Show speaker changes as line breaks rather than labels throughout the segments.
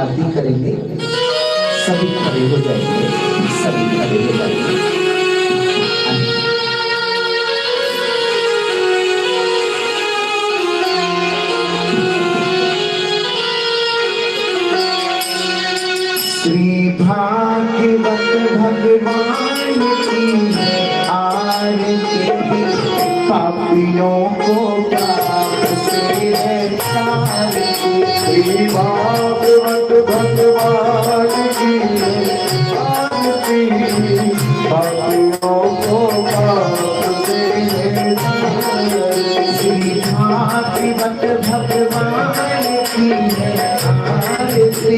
आरती करेंगे। सभी खड़े हो जाएंगे, सभी खड़े हो जाएंगे। श्री भागवत भगवान की आरती, पापियों को पाप से तारती। श्री भागवत भगवान की आरती, पापियों को पाप से तारती। श्री भागवत भगवान की आरती,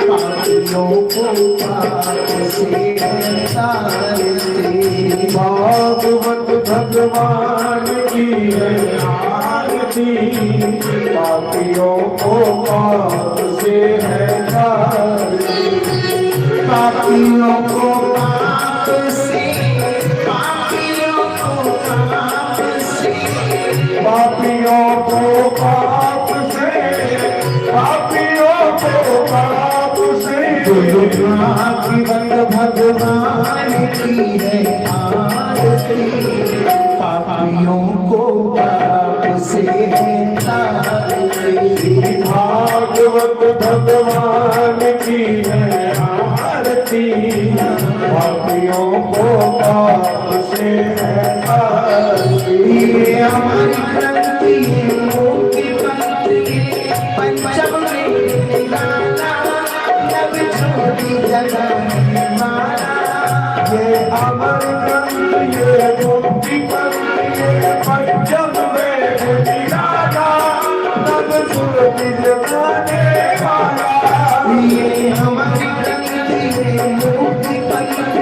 पापियों को पाप से तारती। भागवत भगवान की आरती, पापियों को पाप से तारती। पापियों को पाप से, पापियों को पाप से, पापियों को पाप से, पापियों को पाप से। भागवत भगवान की है आरती, पापियों को पाप से तारती। भागवत भगवान की है आरती, पापियों को पाप से तारती। ये हमारी क्रांति है, मुक्ति पंथी पंचम में गाना, नव छोटी जगाने वाला। ये अमर ग्रंथ, ये मुक्ति पंथी पंचम में गाना, नव छोटी जगाने वाला। ये हमारी ग्रंथ, ये मुक्ति पंथी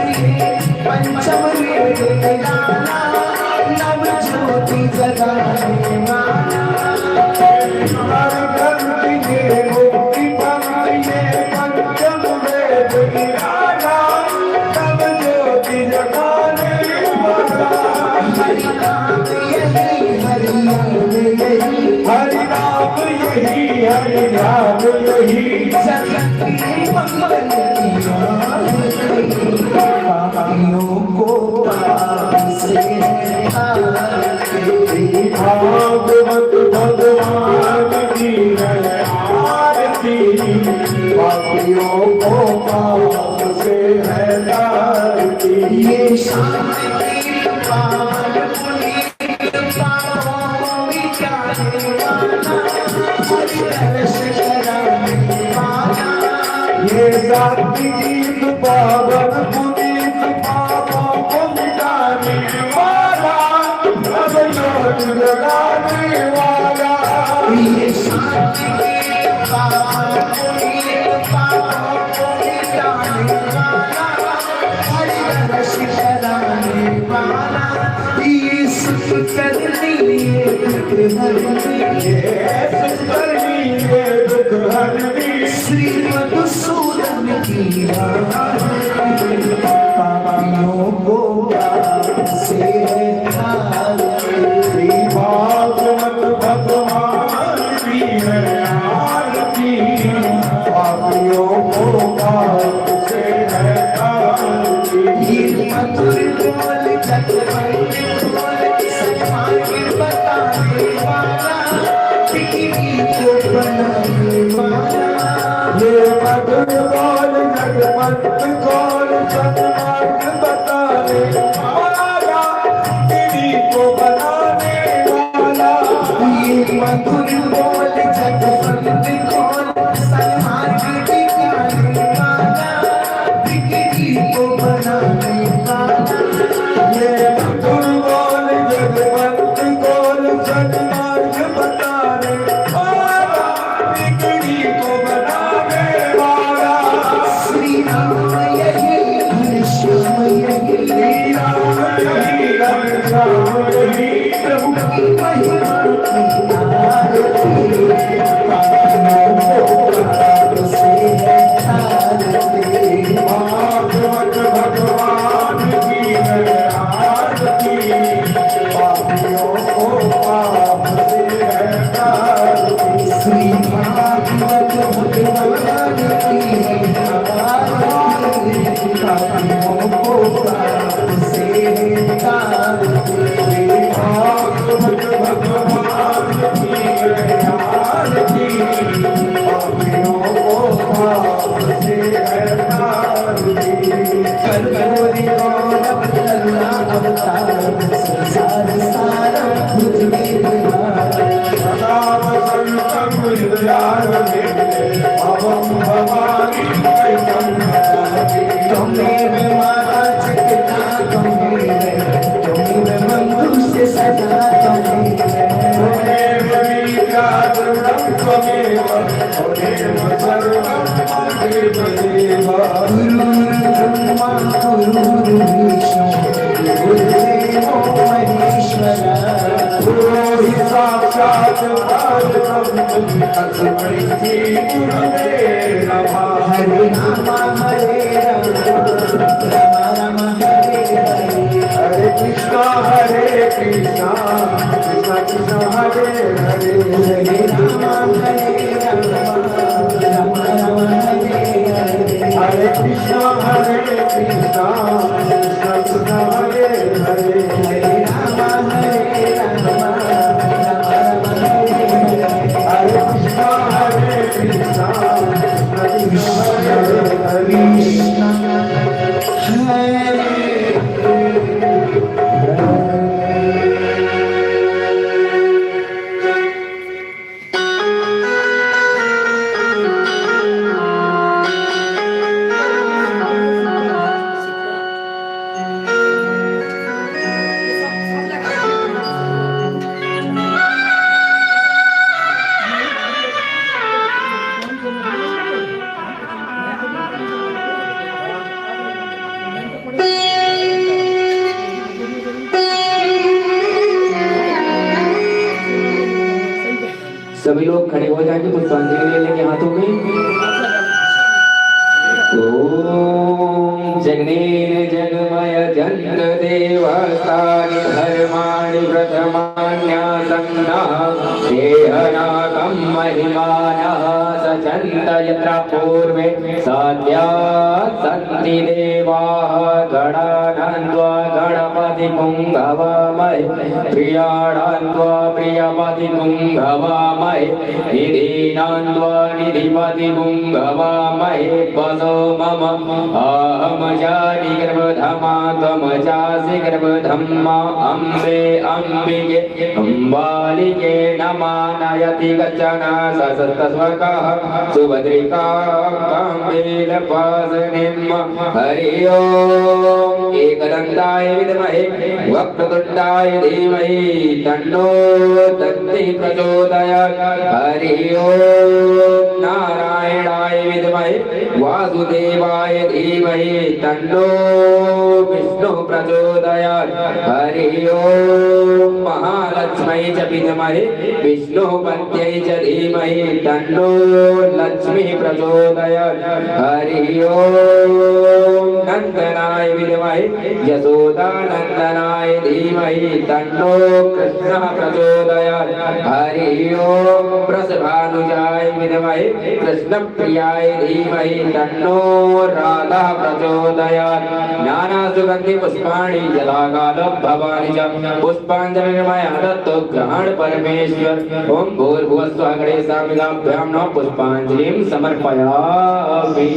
पंचम में गाना, नव ज्योति जगाने वाला। हमारे ग्रंथ ये मुक्ति पंथी पंचम में गाना, नव ज्योति जगाने वाला। हरि नाम यही, हरि नाम यही, हरि नाम यही, हरि नाम यही, जगत के मंगल की आरती। पापियों को पाप से तारती। भागवत भगवान की है आरती, पापियों को पाप से है तारती। ये शांति पावन पुनीत पापों मिटाने वाला, हरि दर्श कराने वाला। ये शांति पावन पुनीत पापों को मिटाने वाला, नव ज्योति जगाने वाला। ये शांति पावन पुनीत पापों को मिटाने वाला, हरि दर्श कराने वाला। ये सुख करनी है दुख हरनी, ये सुख करनी है दुख हरनी। श्री मधुसूदन की आरती, पापियों को पाप से तारती। भागवत भगवान की है आरती, पापियों को पाप से तारती। ये मधुर बोल जगवंत बोल, सत्मार्ग बताने वाला, पृथ्वी को बनाने वाला। ये मधुर बोल जगवंत बोल, सत्मार्ग बताने वाला, पृथ्वी को बनाने वाला। ये मधुर बोल जगवंत बोल, सत्मार्ग दिखाने वाला, पृथ्वी को बनाने वाला। ये मधुर बोल जगवंत बोल, सत्मार्ग बताने वाला, पृथ्वी को बनाने वाला। श्री राम यही, हरि श्याम यही, श्री राम यही, हरि श्याम यही। प्रभु की महिमा की आरती, पापियों को पाप से तारती। भागवत भगवान की है आरती, पापियों को पाप से तारती। श्री भागवत भगवान संसार सारा तुझ में तुम्हारा सदा वसंतम हृदयारण्ये भवं भवानी त्वमेव माता चित्ता त्वमेव मनुष्य सदा त्वमेव विद्या दृढं त्वमेव सर्वं देव गुरुर्ब्रह्मा गुरुर्विष्णु गुरुर्देवो महेश्वरा गुरो हि साक्षात् परब्रह्म तस्मै श्री गुरवे नमः हरे राम राम हरे हरे हरे कृष्णा कृष्णा कृष्णा हरे हरे हरे राम राम हरे हरे हरे कृष्णा कृष्णा कृष्णा हरे हरे हरे राम हरे कृष्णा कृष्णा कृष्णा हरे कृष्णा
सभी लोग खड़े हो जाएंगे, पुष्पांजलि ले लेंगे हाथों में। ओम जगनेन जगमय जन्त देवस्तानि धर्माणि प्रथमान्यासन्नः देहनागं महिमानः सचन्त यत्र पूर्वे साध्यात् सन्ति देवाः गणानान्त्वा गणपति पुंगवामहे प्रियाणान्त्वा प्रियपति पुंगवामहे निधीनान्त्वा निधिपति पुंगवामहे वसो मम अहम जानि गर्भधमा त्वम जासि गर्भधम्मा अम्बे अम्बिके अम्बालिके नमानयति गच्छन ससस्तस्वकः सुभद्रिकां बेलपासनिम् हरि ओम् एकदन्ताय विद्महे वक्रतुण्डाय धीमहि तन्नो दन्ति प्रचोदयात् हरि ओम् नारायणाय विद्महे वासुदेवाय धीमहि तन्नो विष्णु प्रचोदयात् हरि ओम् महालक्ष्मै च विद्महे विष्णुपत्यै च धीमहि तन्नो लक्ष्मी प्रचोदयात् हरि ओम् नन्दनाय विद्महे यशोदानन्दनाय धीमहि तन्नो कृष्णः प्रचोदयात् हरि ओम् वृषभानुजाय विद्महे कृष्णप्रियाय धीमहि तन्नो राधा प्रचोदयात् ज्ञानसुगन्धि पुष्पाणि यदा कालोद्भवानि च पुष्पाञ्जलिर्मया दत्तो ग्रहण परमेश्वर ओम भूर्भुवस्सुः गणेशाभ्यां नमः पुष्पाञ्जलिं समर्पयामि।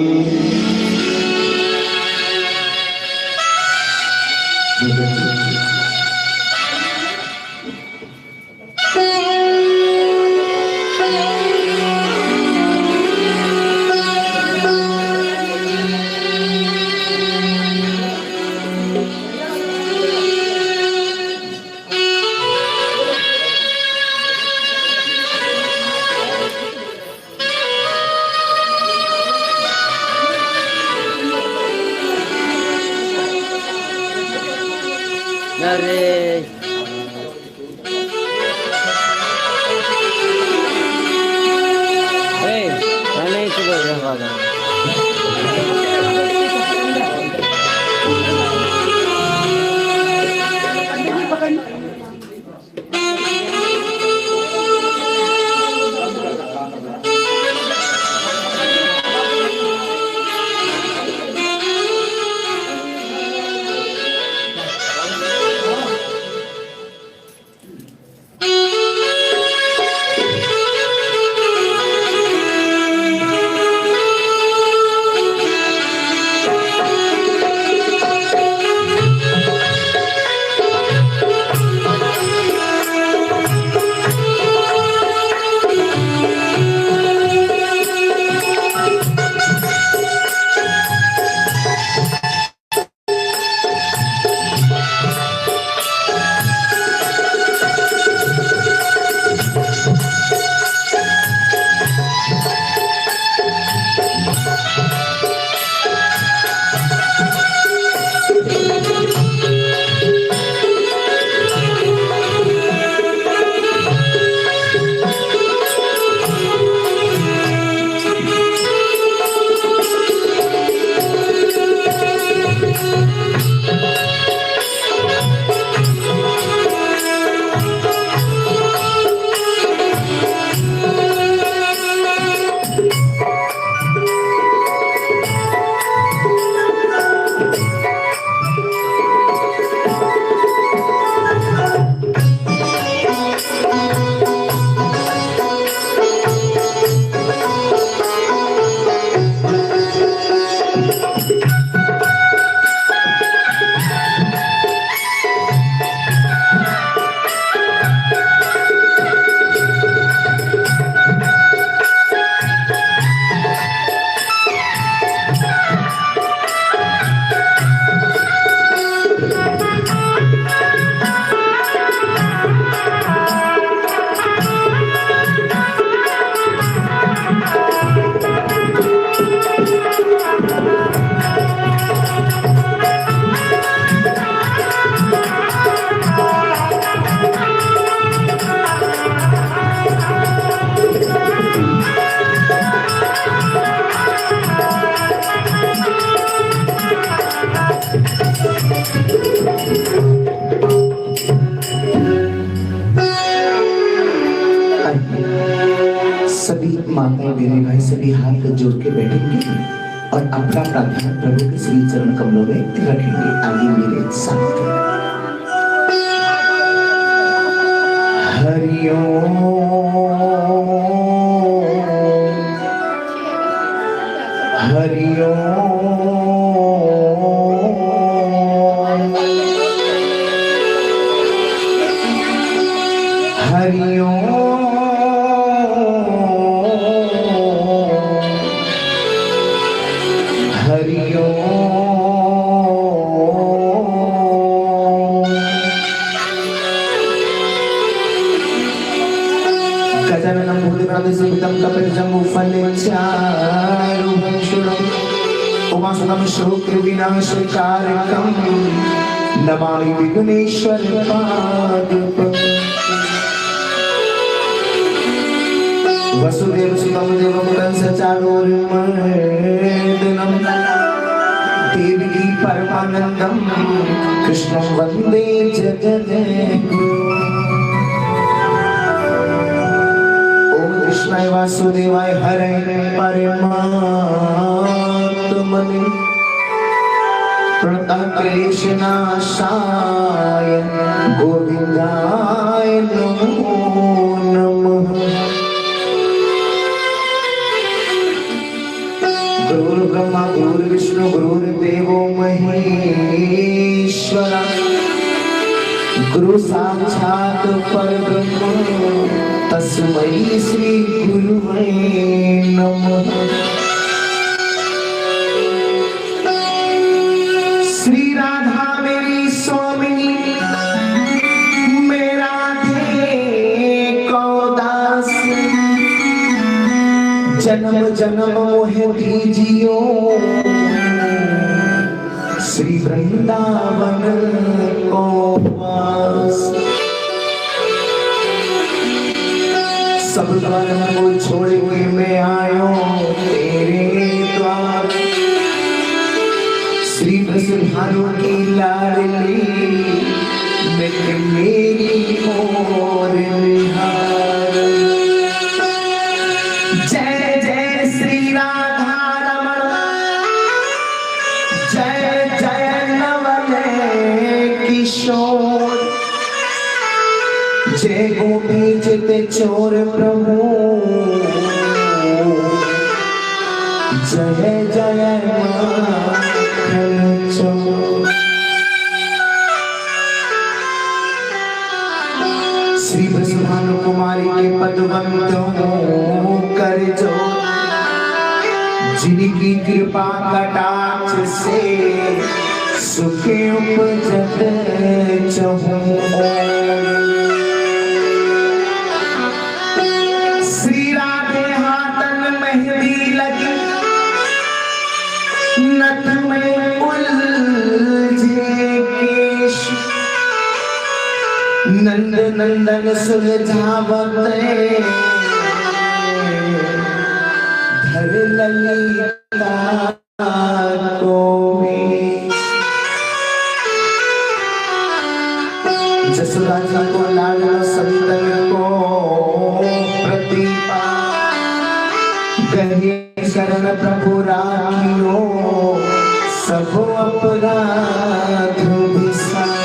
जोड़ के बैठेंगे और अपना प्रार्थना प्रभु के श्री चरण कमलों में रखेंगे। आइए मेरे साथ। हरि ओम हरि ओम हरि ओम हरि ओम। गजाननं भूतगणाधिसेवितं कपितजम्बूफलचारुभक्षणं उमासुतं श्रोत्रविनाशकारकं नमामि विघ्नेश्वरपादपं। वसुदेवसुतं देवं कंसचाणूरमर्दनं देवकी परमानन्दं कृष्णं वन्दे जगद्गुरुम्। ओम कृष्णाय वासुदेवाय हरे परमात्मने प्रणतक्लेशनाशाय गोविन्दाय नमो नमः। गुरुर्ब्रह्मा गुरुर्विष्णु गुरुर्देवो महेश्वरा गुरु साक्षात् परब्रह्म तस्मै श्री गुरुवे नमः। श्री राधा मेरी स्वामिनी मेरा थे को दास जन्म जन्म मोहे दीजियो श्री वृंदावन को वास। सब द्वार को छोड़ के मैं आयो तेरे द्वार। श्री कृष्ण की लाडली नित मेरी ओर निहार। जय जय श्री राधा रमण जय जय नवल किशोर जय गोपी चित चोर प्रभु जय जय माखन चोर। श्री ब्रह्मांड कुमारी के पदवंतों कर जो जिनकी कृपा कटाक्ष से सुखे उपजत चहु। श्री राधे हाथन मेहंदी लगी नथ में उलझे केश नंद नंदन सुलझावत धर ललिता को जसोदा जी को लाडो संतन को प्रतिपा गहे शरण प्रभु राखियो सब अपराध विसार।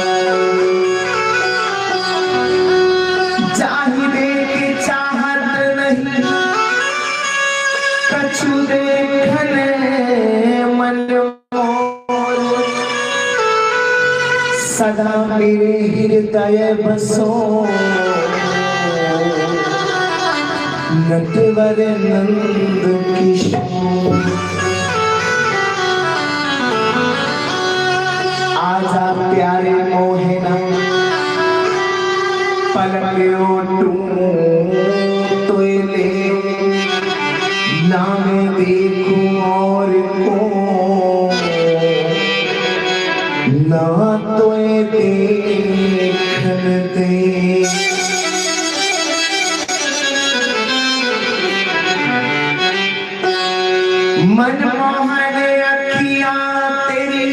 चाहिए की चाहत नहीं कछु देखने मन मोर सदा मेरे हृदय बसो नटवर नंद किशोर। आजा प्यारे मोहना पलक ओटू तो ले ना मैं देखूं और को ना तो देखन दे। मनमोहन अखियां तेरी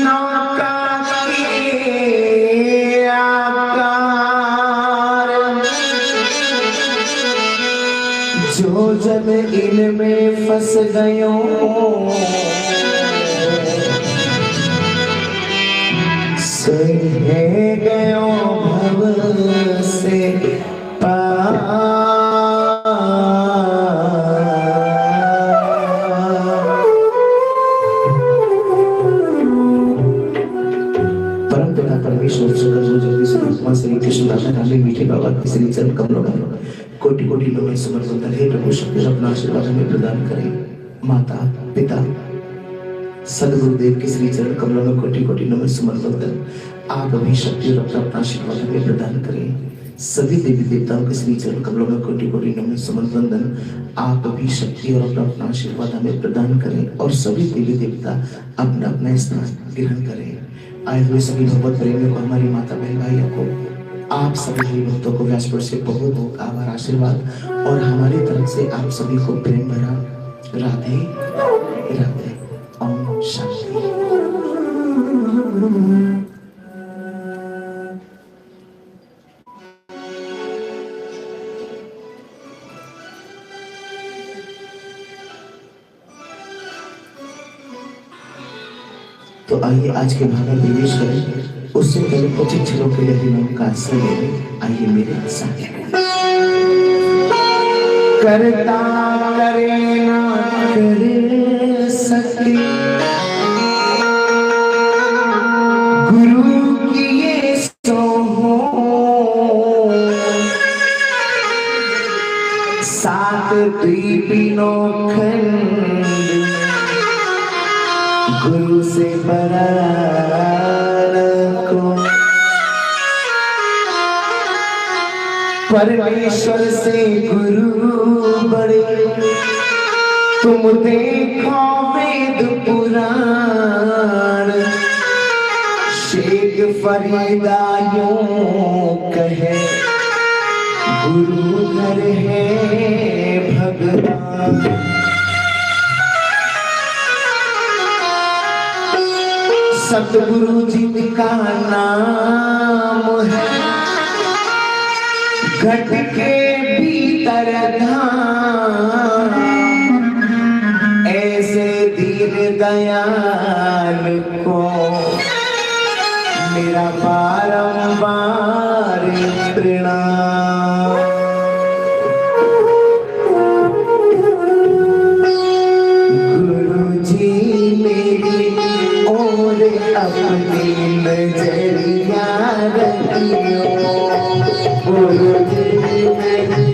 नौका की में फंस गयो सहे गयो भव से श्री कृष्ण दादा रानी मीठे बाबा के श्री चरण कमलों में कोटि कोटि लोग समर्पित है। प्रभु शक्ति अपना आशीर्वाद हमें प्रदान करें। माता पिता सदगुरुदेव के श्री चरण कमलों में कोटि कोटि लोग समर्पित आप अभी शक्ति और अपना आशीर्वाद हमें प्रदान करें। सभी देवी देवताओं के श्री चरण कमलों में कोटि कोटि लोग समर्पण आप अभी शक्ति और अपना आशीर्वाद हमें प्रदान करें और सभी देवी देवता अपना अपना स्थान ग्रहण करें। आए हुए सभी भगवत प्रेमियों को, हमारी माता बहन भाइयों को, आप सभी भक्तों को व्यासपुर से बहुत बहुत आभार आशीर्वाद और हमारी तरफ से आप सभी को प्रेम भरा राधे राधे। ओम शांति। तो आइए आज के भाग में प्रवेश करें। उससे पहले कुछ क्षणों के लिए हम का आश्रय लें। आइए मेरे साथ। करता करे ना कर सके गुरु की ये सो हो सात द्वीपिनो खंड गुरु से को परमेश्वर से गुरु बड़े तुम देखो वेद पुराण शेख फरीदा यूं कहे गुरु घर है भगवान। सतगुरु जी का नाम है घट के भीतर धाम ऐसे दीन दयाल को मेरा बारंबार प्रणाम। गुरु जी मेरी और अपनी नजरिया रखियो गुरु जी मेरी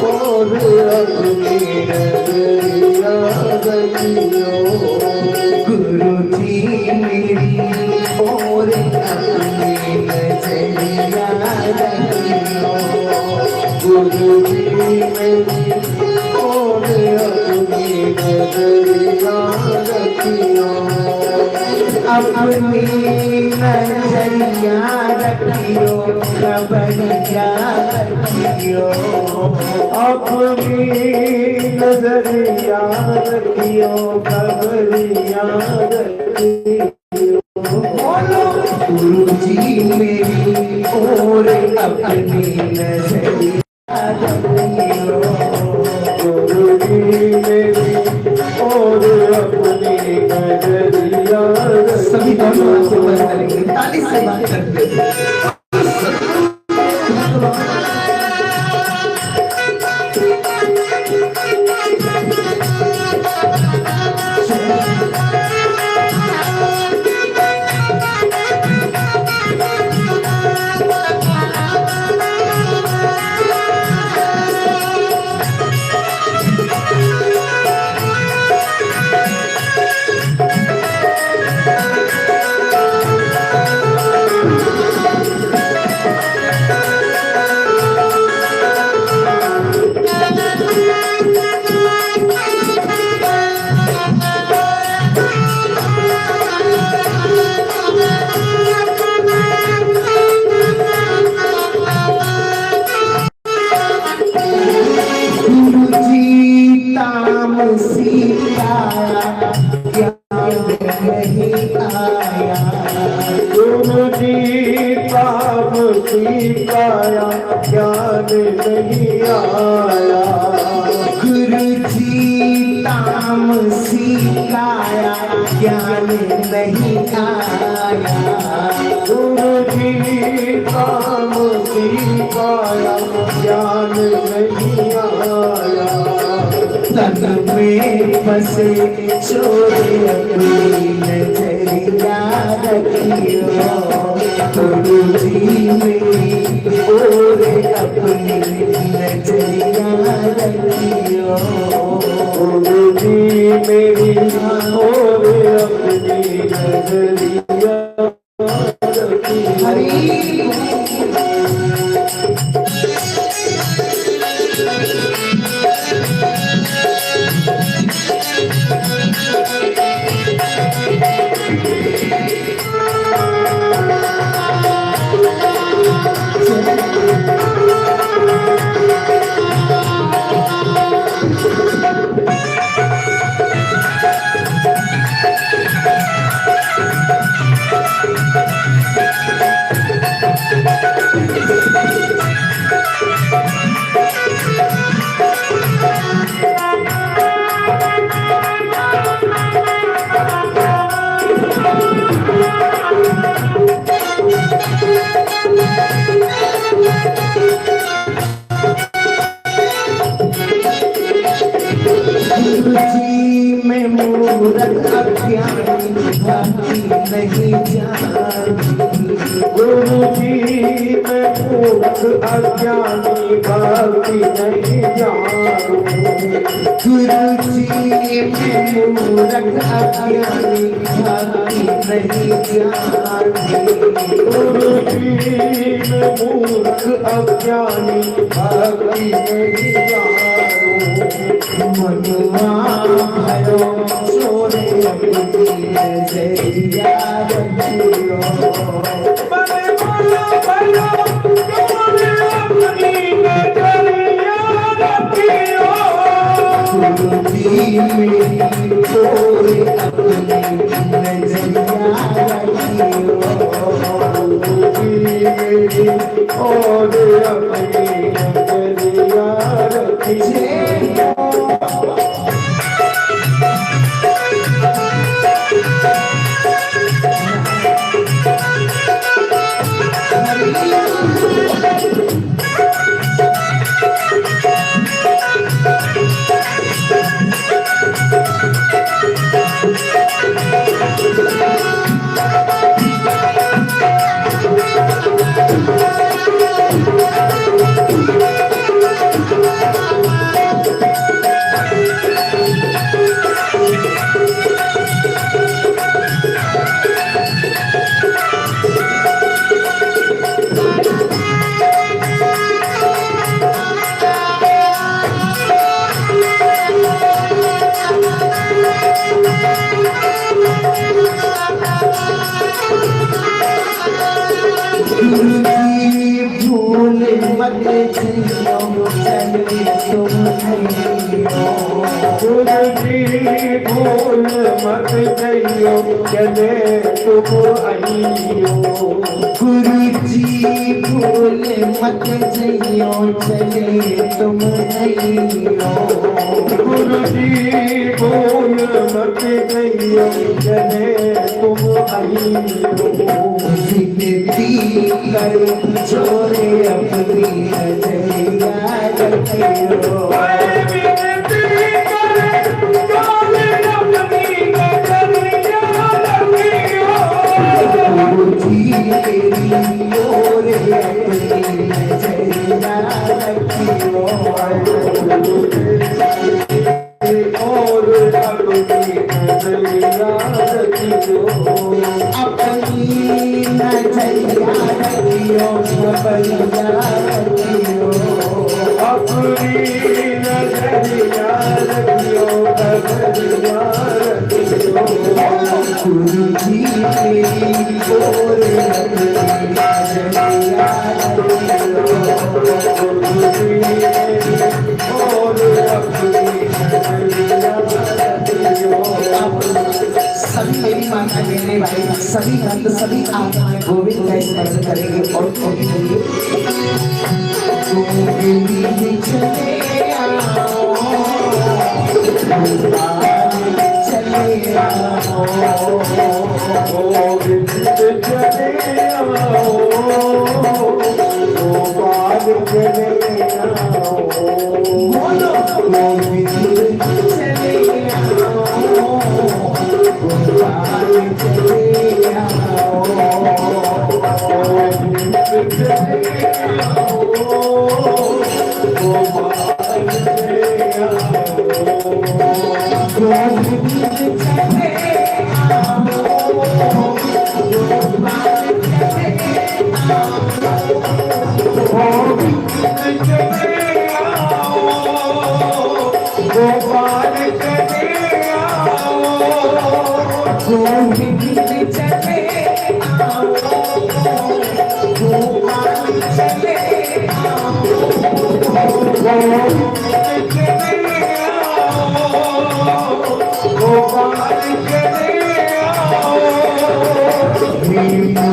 और अपनी नजरिया रखियो गुरु जी मेरी और अपनी नजरिया रखियो गुरु जी मेरी और अपनी नजरिया रखियो अपनी नजरिया रखियो खबरिया रखियो अपनी नजरिया रखियो खबरिया रखियो गुरु जी मेरी और अपनी नजरिया रखियो गुरु जी मेरी और अपनी नजरिया सभी दोनों से बात करेंगे, ताली से बात करते ज्ञान नहीं आया गुरु जी नहीं आया,
गुरु जी काम सिखाया ज्ञान नहीं आया,
तन में बसे छोड़े अपनी नजरिया रखियो, गुरु जी मेरी ओर अपनी नजरिया रखियो,
गुरु जी मेरी और अपनी नजरिया
हरी में मूरत अज्ञानी भक्ति नहीं जानी,
गुरु जी में मूर्ख अज्ञानी भक्ति नहीं जानू,
गुरु जी में मूरत अज्ञानी भक्ति नहीं जानी,
गुरु जी में मूर्ख अज्ञानी भक्ति नहीं जानू,
मनुआ भरो छोड़े अपनी नजरिया रखियो, गुरु जी मेरी ओर अपनी नजरिया रखियो,
मेरी और अपनी नजरिया रखिए। गुरु जी भूल मत जइयो चले तुम आइयो,
गुरु जी भूल मत जइयो चले तुम आइयो,
गुरु जी भूल मत जइयो चले तुम आइयो,
विनती कर छोड़े अपनी नजरिया रखियो, गुरु जी तेरी ओर अपनी नजरिया रखियो,
और अपनी नजरिया रखियो,
अपनी नजरिया रखियो, खबरिया रखियो,
अपनी नजरिया रखियो, खबरिया रखियो,
गुरु जी तेरी ओर अपनी नजरिया रखियो,
और अपनी नजरिया रखियो।
सभी मेरी माता देने वाले सभी भक्त सभी आत्माएं गोविंद का स्मरण करेंगे और कहेंगे गोविंद चले आओ, चले
गोविंद चले आओ, गोपाल चले आओ,
बोलो गोविंद चले आओ, गोपाल चले आओ,
गोविंद चले आओ, गोपाल चले आओ,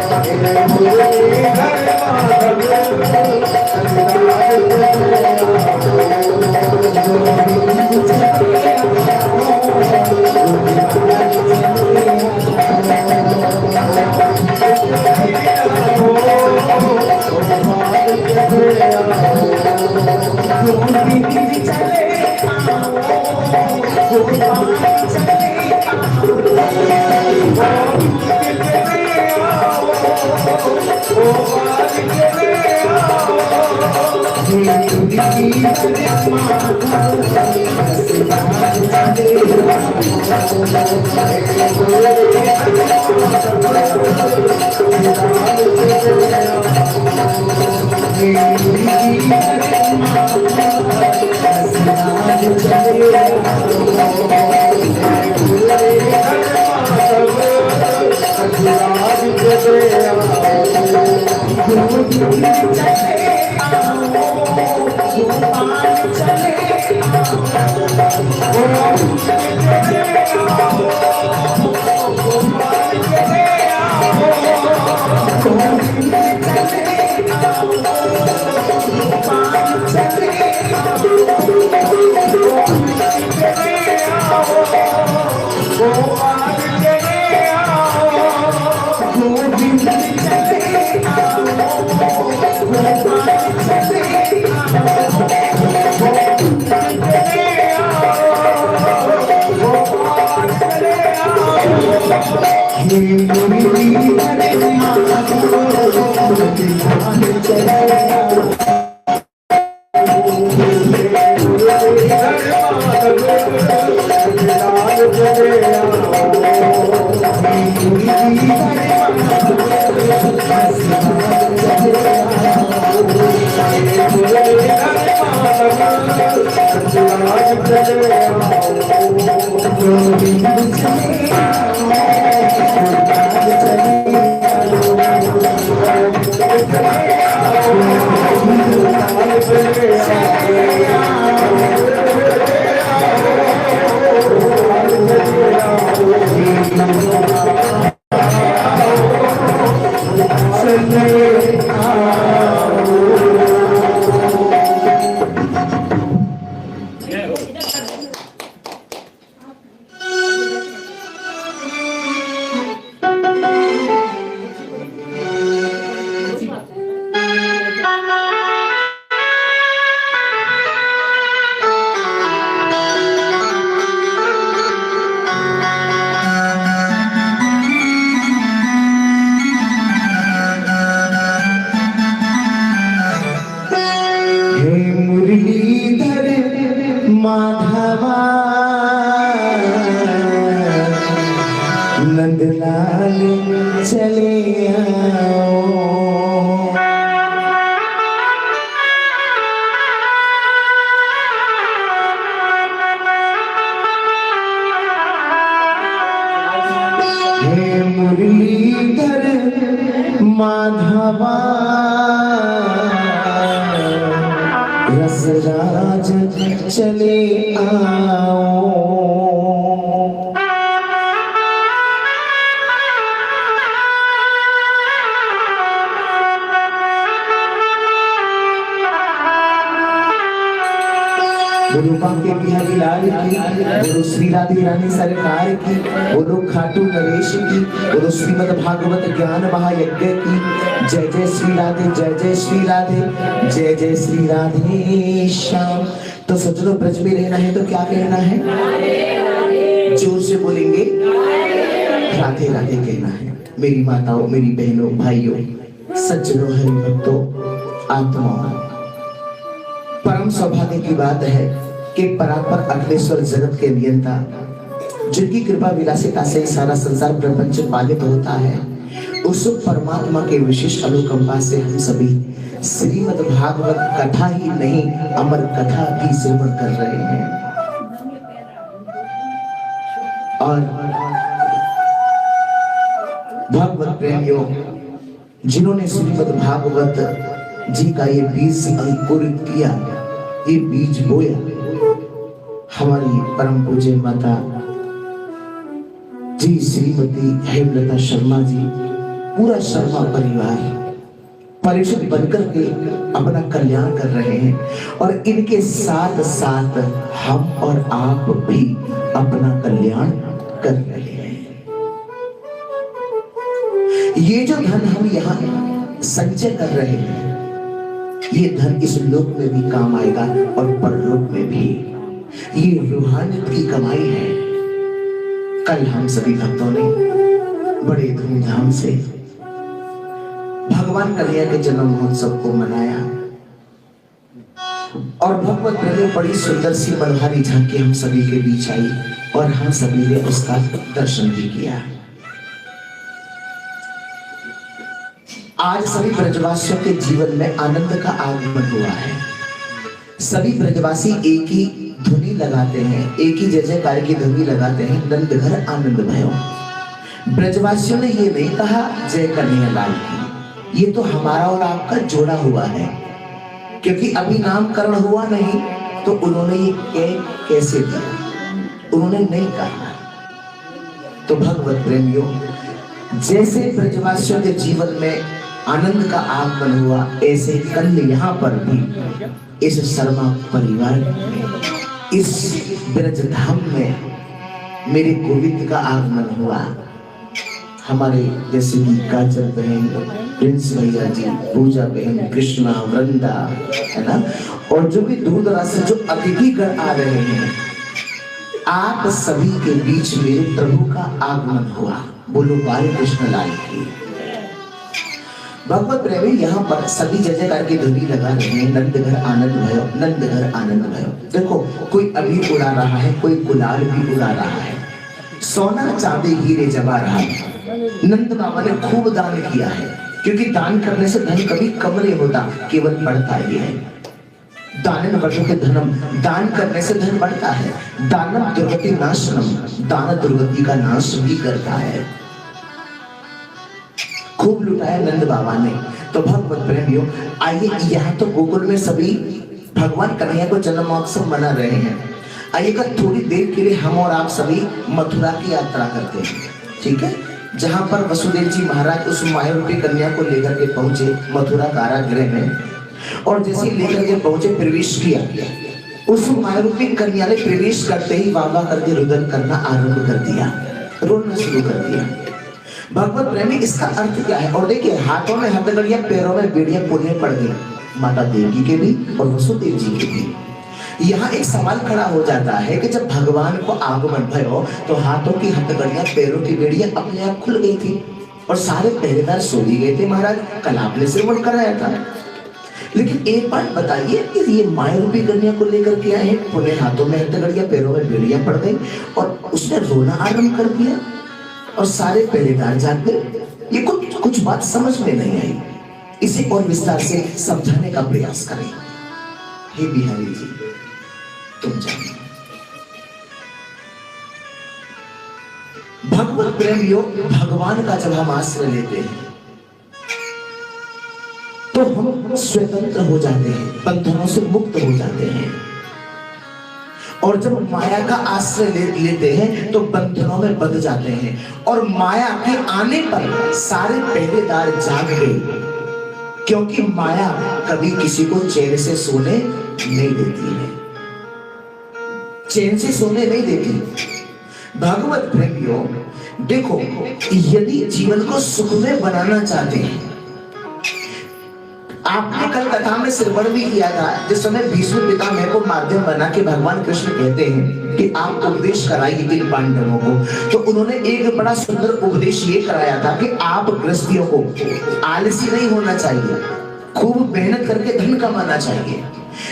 गोविंद चले
गोपाल चले आओ,
गोविंद चले आओ, गोपाल चले आओ,
गोपाल चले आओ, गोपाल चले
आज चले आओ। बोलो बांके बिहारी लाल की, बोलो श्री राधे रानी सरकार की, बोलो खाटू नरेश की, बोलो श्रीमद् भागवत ज्ञान महायज्ञ की। जय जय श्री राधे, जय जय श्री राधे, जय जय श्री राधे श्याम। तो सज्जनों, ब्रज में रहना है तो क्या कहना है? जोर से बोलेंगे, राधे राधे कहना है। मेरी माताओं, मेरी बहनों, भाइयों, सज्जनों, हरि भक्तों, आत्माओं, परम सौभाग्य की बात है कि परापर अखिलेश्वर जगत के नियंता, जिनकी कृपा विलासिता से सारा संसार प्रपंच पालित होता है, उस परमात्मा के विशेष अनुकंपा से हम सभी श्रीमद् भागवत कथा ही नहीं, अमर कथा भी सेवन कर रहे हैं। और भागवत प्रेमियों, जिन्होंने श्रीमद् भागवत जी का ये बीज अंकुरित किया, ये बीज बोया, हमारी परम पूज्य माता जी श्रीमती हेमलता शर्मा जी, पूरा शर्मा परिवार परिषद बनकर के अपना कल्याण कर रहे हैं। और इनके साथ साथ हम और आप भी अपना कल्याण कर रहे हैं। ये जो धन हम यहाँ संचय कर रहे हैं, ये धन इस लोक में भी काम आएगा और परलोक में भी। ये रूहानियत की कमाई है। कल हम सभी भक्तों ने बड़े धूमधाम से भगवान कन्हैया के जन्म महोत्सव को मनाया और भगवत प्रेम बड़ी सुंदर सी मनोहारी झांकी हम सभी के बीच आई और हम सभी ने उसका दर्शन भी किया। आज सभी ब्रजवासियों के जीवन में आनंद का आगमन हुआ है। सभी ब्रजवासी एक ही धुनी लगाते हैं, एक ही जय जयकार की धुनी लगाते हैं, नंद घर आनंद भयो। ब्रजवासियों ने ये नहीं कहा जय कन्हैया लाल की, ये तो हमारा और आपका जोड़ा हुआ है, क्योंकि अभी नामकरण हुआ नहीं तो उन्होंने ये कैसे दिया, उन्होंने नहीं कहा। तो भगवत प्रेमियों, जैसे ब्रजवासियों के जीवन में आनंद का आगमन हुआ, ऐसे कल यहाँ पर भी इस शर्मा परिवार में, इस ब्रज धाम में मेरे गोविंद का आगमन हुआ। हमारे जैसे कि काजल बहन, प्रिंस भैया जी, पूजा बहन, कृष्णा, वृंदा, है ना, और जो भी दूर दराज से जो अतिथिगण आ रहे हैं, आप सभी के बीच मेरे प्रभु का आगमन हुआ। बोलो बाल कृष्ण लाल की। भगवत प्रेमी यहाँ पर सभी जय जयकार की धुनी लगा रहे हैं, नंद घर आनंद भयो, नंद घर आनंद भयो। देखो, कोई अबीर उड़ा रहा है, कोई गुलाल भी उड़ा रहा है, सोना चांदी हीरे जमा रहा है। नंद बाबा ने खूब दान किया है, क्योंकि दान करने से धन कभी कम नहीं होता, केवल बढ़ता ही है। दानन वर्षों के धनम, दान करने से धन बढ़ता है। दानम दुर्गति नाशनम, दान दुर्गति का नाश भी करता है। खूब लुटाया नंद बाबा ने। तो भगवत प्रेमियों, आइए, यहाँ तो गोकुल में सभी भगवान कन्हैया को जन्म महोत्सव मना रहे हैं। आइए का थोड़ी देर के लिए हम और आप सभी मथुरा की यात्रा करते हैं, ठीक है, जहाँ पर वसुदेव जी महाराज उस मायारूपी कन्या को लेकर के पहुंचे मथुरा कारागृह में, और जैसे लेकर के पहुंचे, प्रवेश किया, उस मायारूपी कन्या ने प्रवेश करते ही वाह वाह करके रुदन करना आरंभ कर दिया, रोना शुरू कर दिया। भगवत प्रेमी, इसका अर्थ क्या है? और देखिए, हाथों में हथकड़ियां, पैरों में बेड़ियां पुनः पड़ गई, माता देवी के भी और वसुदेव जी के भी। यहाँ एक सवाल खड़ा हो जाता है कि जब भगवान को आगमन भयो तो हाथों की हथकड़ियां, पैरों की बेड़ियां अपने आप खुल गई थी और सारे पहरेदार सो भी गए थे। महाराज, कल आपने श्रवण कराया था। लेकिन एक बात बताइए कि ये मायारूपी कन्या को लेकर के आए, पुनः हाथों में हथकड़ियां, पैरों में बेड़ियां पड़ गई और उसने रोना आरंभ कर दिया और सारे पहरेदार जाग गए। ये कुछ बात समझ में नहीं आई। इसे और विस्तार से समझाने का प्रयास करें। हे बिहारी जी, तुम जानिए। भगवत प्रेमियों, भगवान का जब हम आश्रय लेते हैं तो हम स्वतंत्र हो जाते हैं, बंधनों से मुक्त हो जाते हैं। और जब माया का आश्रय लेते हैं तो बंधनों में बंध जाते हैं, और माया के आने पर सारे पहरेदार जाग गए, क्योंकि माया कभी किसी को चैन से सोने नहीं देती है, चैन से सोने नहीं देती। भागवत प्रेमियों देखो, यदि जीवन को सुखमय बनाना चाहते हैं, आपने कल कथा में श्रवण भी किया था, जिस समय भीष्म पितामह को माध्यम बना के भगवान कृष्ण कहते हैं कि आप उपदेश कराइए इन पांडवों को, तो उन्होंने एक बड़ा सुंदर उपदेश ये कराया था कि आप गृहस्थियों को आलसी नहीं होना चाहिए, खूब मेहनत करके धन कमाना चाहिए,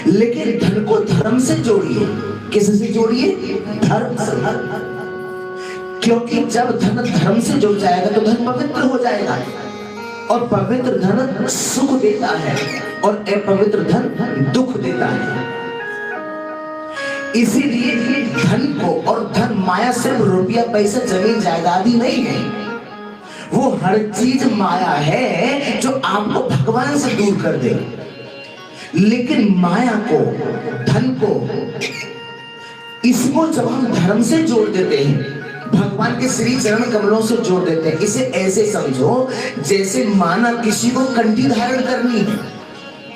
लेकिन धन को धर्म से जोड़िए। किससे जोड़िए? धर्म से। क्योंकि जब धन धर्म से जुड़ जाएगा तो धन पवित्र हो जाएगा, और पवित्र धन सुख देता है और अपवित्र धन दुख देता है। इसीलिए धन को, और धन माया सिर्फ रुपया पैसा जमीन जायदाद ही नहीं है, वो हर चीज माया है जो आपको भगवान से दूर कर दे। लेकिन माया को, धन को, इसको जब हम धर्म से जोड़ देते हैं, भगवान के श्री चरण कमलों से जोड़ देते हैं, इसे ऐसे समझो जैसे माना किसी को कंठी धारण करनी है।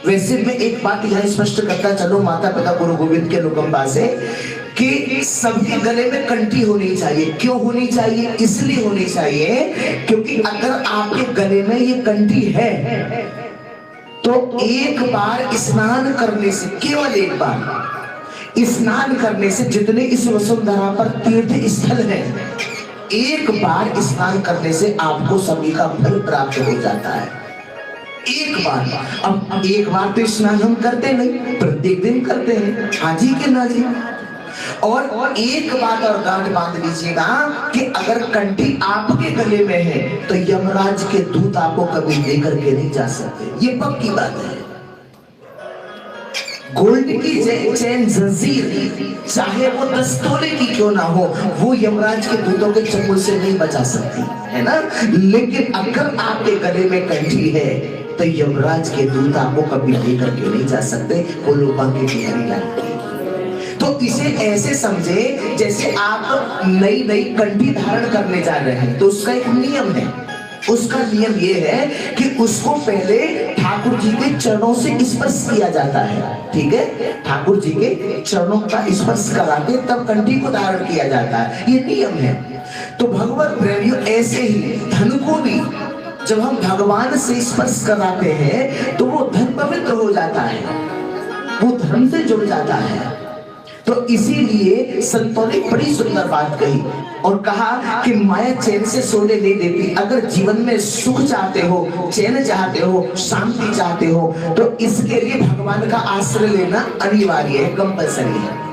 वैसे मैं एक बात यहाँ स्पष्ट करता चलो माता पिता गुरु गोविंद के अनुकंपा से, कि सबके गले में कंठी होनी चाहिए। क्यों होनी चाहिए? इसलिए होनी चाहिए क्योंकि अगर आपके गले में ये कंठी है तो एक बार स्नान करने से, केवल एक बार स्नान करने से, जितने इस वसुंधरा पर तीर्थ स्थल है, एक बार स्नान करने से आपको सभी का फल प्राप्त हो जाता है। एक बार। अब एक बार तो स्नान हम करते नहीं, प्रत्येक दिन करते हैं, हाँ जी कि ना जी। और एक बात और गांठ बांध लीजिएगा कि अगर कंठी आपके गले में है तो यमराज के दूत आपको कभी लेकर के नहीं जा सकते, ये पक्की बात है। गोल्ड की चैन जंजीर चाहे वो 10 तोले की क्यों ना हो, वो यमराज के दूतों के चंगुल से नहीं बचा सकती है ना। लेकिन अगर आपके गले में कंठी है तो यमराज के दूत आपको कभी लेकर के नहीं जा सकते, वो लोगों की बिहारी लाल। तो इसे ऐसे समझे जैसे आप नई नई कंठी धारण करने जा रहे हैं, तो उसका एक नियम है। उसका नियम यह है कि उसको पहले ठाकुर जी के चरणों से स्पर्श किया जाता है, ठीक है। ठाकुर जी के चरणों का स्पर्श करा के तब कंठी को धारण किया जाता है, ये नियम है। तो भगवत प्रेमियों ऐसे ही धन को भी जब हम भगवान से स्पर्श कराते हैं तो वो धन पवित्र हो जाता है, वो धर्म से जुड़ जाता है। तो इसीलिए संतों ने बड़ी सुंदर बात कही और कहा कि माया चैन से सोने नहीं देती। अगर जीवन में सुख चाहते हो, चैन चाहते हो, शांति चाहते हो, तो इसके लिए भगवान का आश्रय लेना अनिवार्य है, कंपल्सरी है।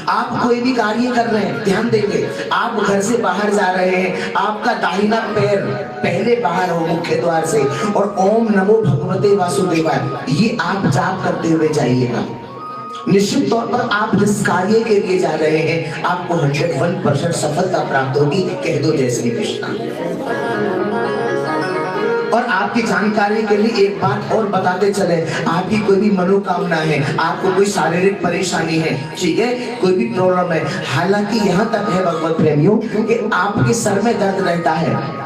आप कोई भी कार्य कर रहे हैं, ध्यान देंगे, आप घर से बाहर जा रहे हैं, आपका दाहिना पैर पहले बाहर हो मुख्य द्वार से, और ओम नमो भगवते वासुदेवाय ये आप जाप करते हुए जाइएगा। निश्चित तौर पर आप जिस कार्य के लिए जा रहे हैं आपको 101% सफलता प्राप्त होगी। कह दो जय श्री कृष्ण। और आपकी जानकारी के लिए एक बात और बताते चले, आपकी कोई भी मनोकामना है, आपको कोई शारीरिक परेशानी है, ठीक है, कोई भी प्रॉब्लम है, हालांकि यहाँ तक है भगवत प्रेमियों कि आपके सर में दर्द रहता है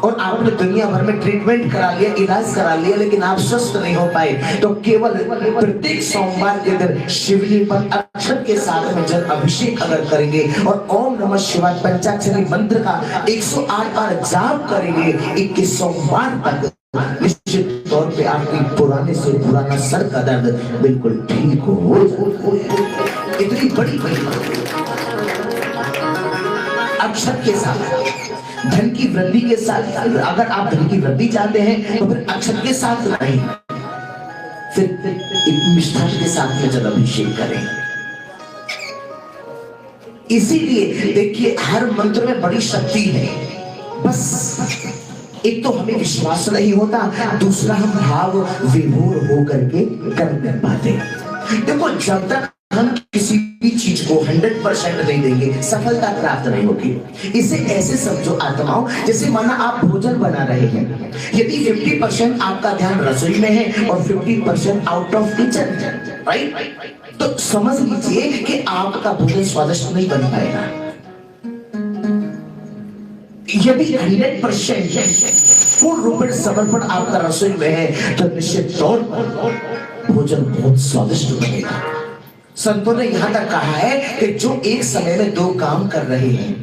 और आपने दुनिया भर में ट्रीटमेंट करा लिया, इलाज करा लिया, लेकिन आप स्वस्थ नहीं हो पाए, तो केवल प्रत्येक सोमवार के दिन शिवलिंग पर अक्षत के साथ में जल अभिषेक अगर करेंगे और ओम नमः शिवाय पंचाक्षरी मंत्र का 108 बार जाप करेंगे 21 सोमवार तक, निश्चित तौर पे आपकी पुराने से पुराना सर का दर्द बिल्कुल ठीक हो जाएगा। इतनी बड़ी अक्षत के साथ, धन की वृद्धि के साथ, अगर आप धन की वृद्धि चाहते हैं तो फिर अक्षत के साथ नहीं, फिर मिष्ठान के साथ में जल अभिषेक करें। इसीलिए देखिए हर मंत्र में बड़ी शक्ति है, बस एक तो हमें विश्वास नहीं होता, दूसरा हम भाव विभोर होकर के कर नहीं पाते। देखो जब तक हम किसी भी चीज को 100% नहीं देंगे सफलता प्राप्त नहीं होगी। इसे ऐसे समझो आत्माओं, जैसे माना आप भोजन बना रहे हैं, यदि 50% आपका ध्यान रसोई में है और 50% आउट ऑफ किचन, राइट, तो समझ लीजिए कि आपका भोजन स्वादिष्ट नहीं बन पाएगा। यदि 100% पूर्ण रूपेण समर्पण आपका रसोई में है तो निश्चित तौर पर भोजन बहुत स्वादिष्ट बनेगा। संतों ने यहां तक कहा है कि जो एक समय में 2 काम कर रहे हैं,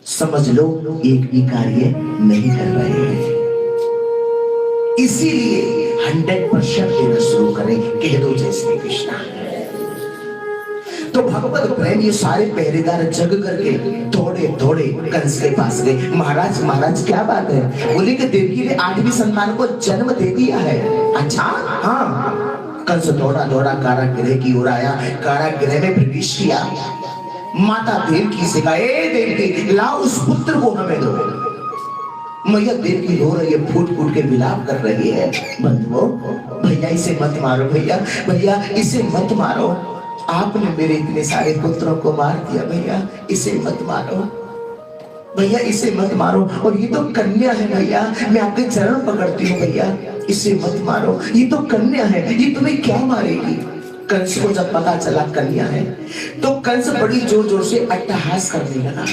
समझ लो एक भी कार्य नहीं कर रहे हैं। इसीलिए 100% देना शुरू करें। कह दो जय श्री कृष्णा। तो भगवत प्रेम ये सारे पहरेदार जग करके दौड़े दौड़े कंस के पास गए। महाराज महाराज क्या बात है? बोले कि देवकी ने 8वीं संतान को जन्म दे दिया है। अच्छा हाँ। कंस दौड़ा दौड़ा कारागृह की ओर आया, कारागृह में प्रवेश किया। माता देवकी से कहा, ए देवकी लाओ उस पुत्र को हमें दो। मैया देवकी रो रही है, फूट फूट के विलाप कर रही है। बंधुओं भैया इसे मत मारो, भैया भैया इसे मत मारो। आपने मेरे इतने सारे पुत्रों को मार दिया, भैया इसे मत मारो, भैया इसे मत मारो। और ये तो कन्या है भैया, मैं आपके चरण पकड़ती हूँ, भैया इसे मत मारो, ये तो कन्या है, ये तुम्हें क्या मारेगी। कंस को जब पता चला कन्या है तो कंस बड़ी जोर जोर से अट्टहास करने लगा।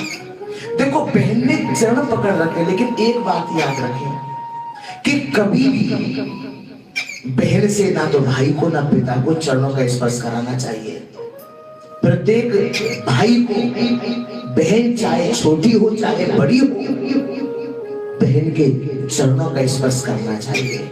देखो बहन ने चरण पकड़ रखे, लेकिन एक बात याद रखें कि कभी भी बहन से ना तो भाई को ना पिता को चरणों का स्पर्श कराना चाहिए। प्रत्येक भाई को बहन चाहे छोटी हो चाहे बड़ी हो, बहन के चरणों का स्पर्श करना चाहिए।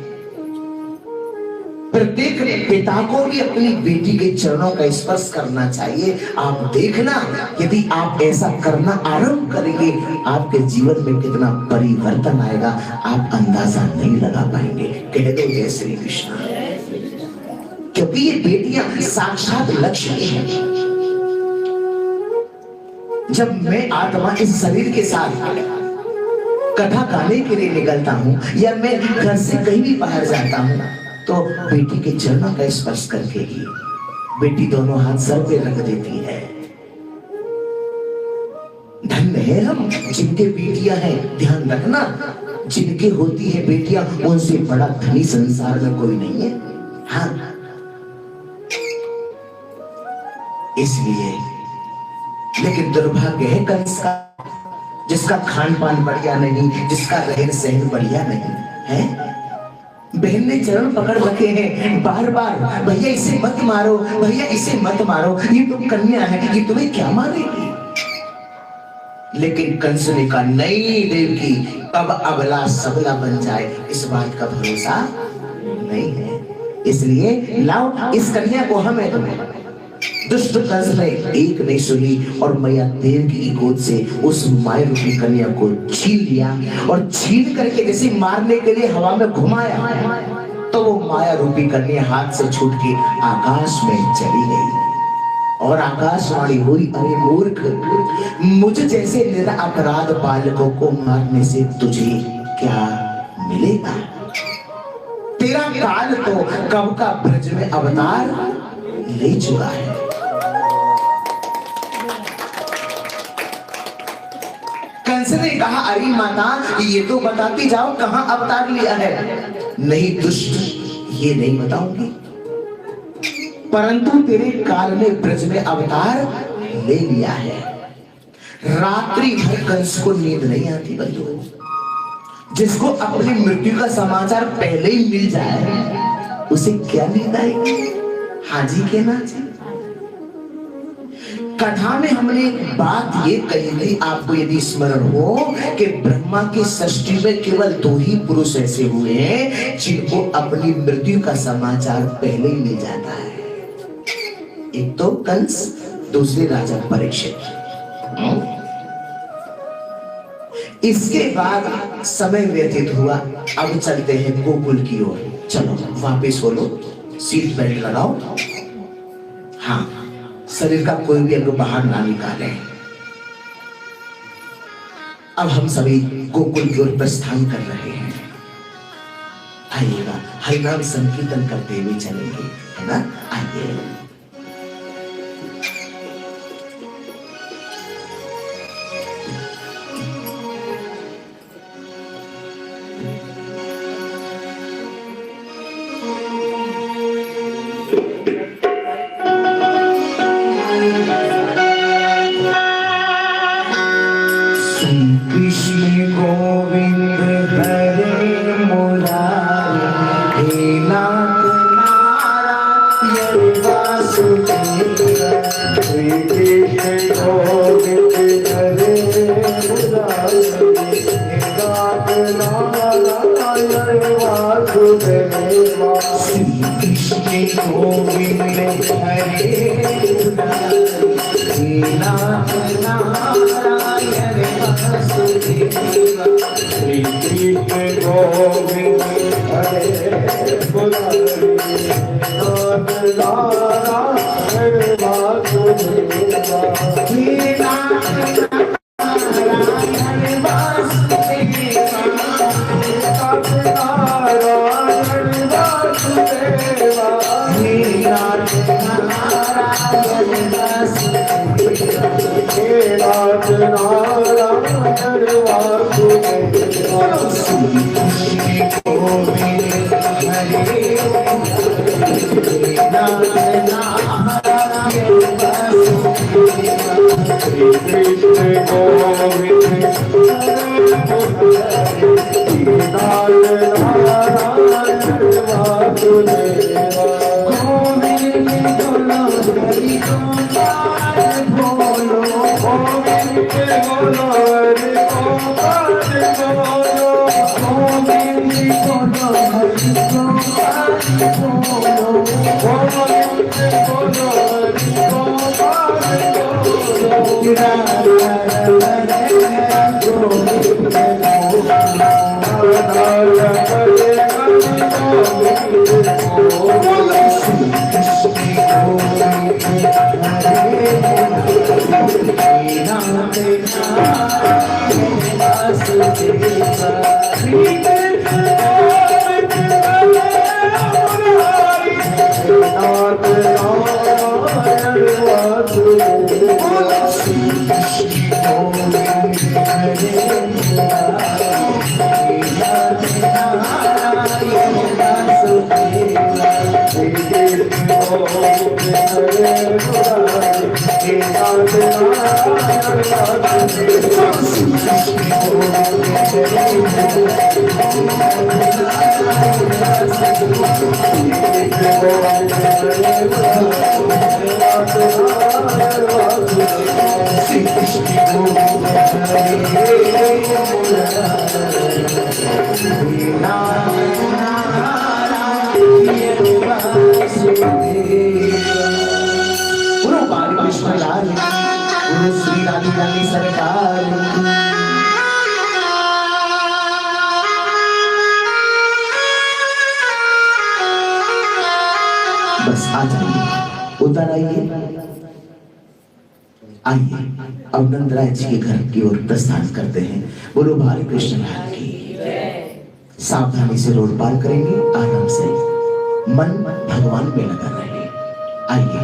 प्रत्येक पिता को भी अपनी बेटी के चरणों का स्पर्श करना चाहिए। आप देखना यदि आप ऐसा करना आरंभ करेंगे आपके जीवन में कितना परिवर्तन आएगा आप अंदाजा नहीं लगा पाएंगे। कह दो जय श्री कृष्ण। क्योंकि ये बेटियां साक्षात लक्ष्मी हैं। जब मैं आत्मा इस शरीर के साथ कथा गाने के लिए निकलता हूं या मैं घर से कहीं भी बाहर जाता हूं तो बेटी के चरणों का स्पर्श करके ही बेटी दोनों हाथ सर पे रख देती है। धन्य है हम जिनके बेटियां हैं। ध्यान रखना जिनके होती है बेटियां उनसे बड़ा धनी संसार में कोई नहीं है। हाँ इसलिए लेकिन दुर्भाग्य है कंस का, जिसका खान पान बढ़िया नहीं, जिसका रहन सहन बढ़िया नहीं है। बहन ने चरण पकड़ रखे हैं बार बार, भैया इसे मत मारो, भैया इसे मत मारो, ये तो कन्या है, ये तुम्हें क्या मारेगी। लेकिन कंस ने कहा नहीं देवकी, कब अबला सबला बन जाए इस बात का भरोसा नहीं है, इसलिए लाओ इस कन्या को हमें दो। दुष्ट कंस ने एक नहीं सुनी और मैया देवकी की गोद से उस माया रूपी कन्या को छीन लिया और छीन करके जैसे मारने के लिए हवा में घुमाया तो वो माया रूपी कन्या हाथ से छूट के आकाश में चली गई। और आकाशवाणी हुई, अरे मूर्ख, मुझ जैसे निरपराध बालकों को मारने से तुझे क्या मिलेगा। तेरा काल तो कब का ब्रज में अवतार ले चुका है। कंस ने कहा अरे माता ये तो बताती जाओ कहां अवतार लिया है। नहीं दुष्ट, ये नहीं बताऊंगी, परंतु तेरे काल में ब्रज में अवतार ले लिया है। रात्रि भर कंस को नींद नहीं आती बंधु। जिसको अपनी मृत्यु का समाचार पहले ही मिल जाए उसे क्या नींद आएगी। हाजी के ना जी। कथा में हमने एक बात ये कही थी, आपको यदि स्मरण हो, कि ब्रह्मा की सृष्टि में केवल 2 ही पुरुष ऐसे हुए हैं जिनको अपनी मृत्यु का समाचार पहले ही मिल जाता है। एक तो कंस, दूसरे राजा परीक्षित। इसके बाद समय व्यतीत हुआ। अब चलते हैं गोकुल की ओर। चलो वापस हो लो, सीट बेल्ट लगाओ। हाँ, शरीर का कोई भी अंग बाहर ना निकाले। अब हम सभी गोकुल की ओर प्रस्थान कर रहे हैं। आइएगा, हरिनाम संकीर्तन करते हुए चलेंगे, है ना। आइए।
कृष्ण गोविंद हरे मुरारी नाथ नारायण वासुदेवा
श्री कृष्ण गोविंद हरे मुरारी नाथ नारायण वासुदेवा
श्री कृष्ण गोविंद हरे मुरारी नाथ नारायण वासुदेवा
बस आ जाइए, उतर आइए। आइए अब नंदराय जी के घर की ओर प्रस्थान करते हैं। बोलो भाई कृष्ण लाल की। सावधानी से रोड पार करेंगे, आराम से, मन भगवान में लगा रहे। आइए,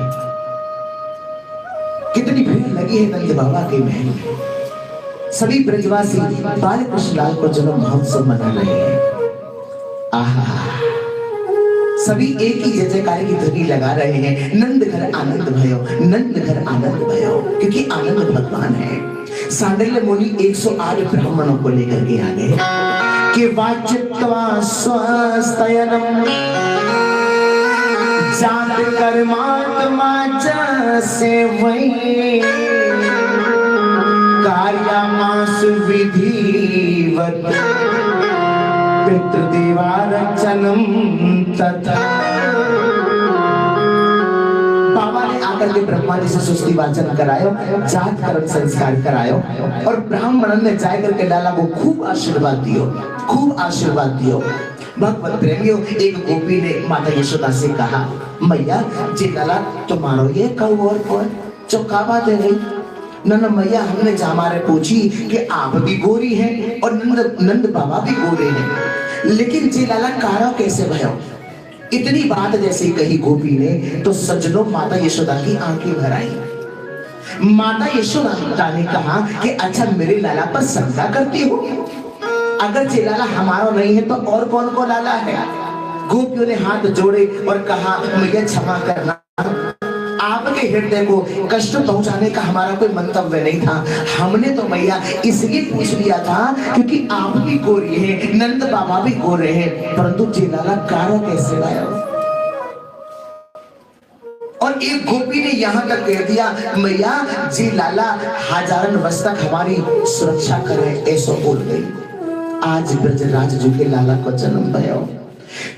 कितनी भीड़ लगी है नंद बाबा के महल में। सभी ब्रजवासी बाल कृष्ण लाल को जन्म महोत्सव मना रहे हैं। आहा, सभी एक ही जय जयकार की ध्वनि लगा रहे हैं, नंद घर आनंद भयो, नंद घर आनंद भयो, क्योंकि आनंद भगवान है। सांडिल्य मुनि 108 ब्राह्मणों को लेकर के आ गए कि वाचित्वा स्वस्तयनम जात कर्मात्मा से वही कार्यामास विधिवत पितृदेवारचनम तथा। बाबा ने आकर के ब्रह्मा जी से सुस्ति वाचन करायो, जात कर्म संस्कार करायो, और ब्राह्मण ने जाकर के लाला को खूब आशीर्वाद दियो, खूब आशीर्वाद दियो। भगवत प्रेमियों, एक गोपी ने माता यशोदा से कहा, मैया जी लाला तुम्हारो ये कहो और कौन चौका बात है गई। नंद मैया, हमने हमारे पूछी कि आप भी गोरी हैं और नंद बाबा भी गोरे हैं, लेकिन जी लाला कारा कैसे भयो। इतनी बात जैसे कही गोपी ने तो सज्जनों माता यशोदा की आंखें भर आई। माता यशोदा ने कहा कि अच्छा मेरे लाला पर शंका करती हो, अगर जे लाला हमारा नहीं है तो और कौन को लाला है। गोपियों ने हाथ जोड़े और कहा मुझे क्षमा करना, आपके हृदय को कष्ट पहुंचाने का हमारा कोई मंतव्य नहीं था। हमने तो मैया इसलिए पूछ लिया था क्योंकि आप भी गोरे हैं, नंद बाबा भी गोरे हैं, परंतु जेलाला कारो कैसे लाया। और और एक गोपी ने यहाँ तक कह दिया, मैया जी लाला हजारन वर्ष तक हमारी सुरक्षा करे, ऐसा बोल गई। आज ब्रजराज जी के लाला को जन्म भयो,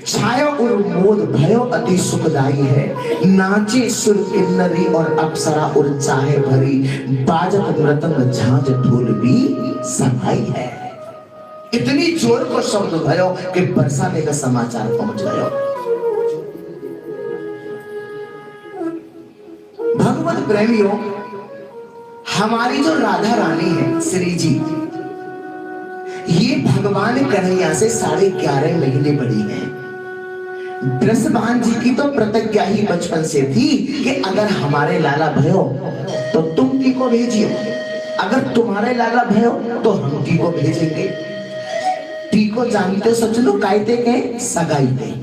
छायो और मोद भयो अति सुखदाई है। नाचे सुर किन्नरी और अप्सरा और चाहे भरी, बाजत मृदंग झांझ ढोल भी सभाई है। इतनी जोर को शब्द भयो कि बरसाने का समाचार पहुंच गयो। भगवत प्रेमियों, हमारी जो राधा रानी है श्री जी, ये भगवान कन्हैया से 11.5 महीने बड़ी है। ब्रजभान जी की तो प्रतिज्ञा ही बचपन से थी कि अगर हमारे लाला भयो तो तुम ती को भेजियो, अगर तुम्हारे लाला भयो तो हम ती को भेजेंगे। ती को जानते सच लो कायते के सगाई पे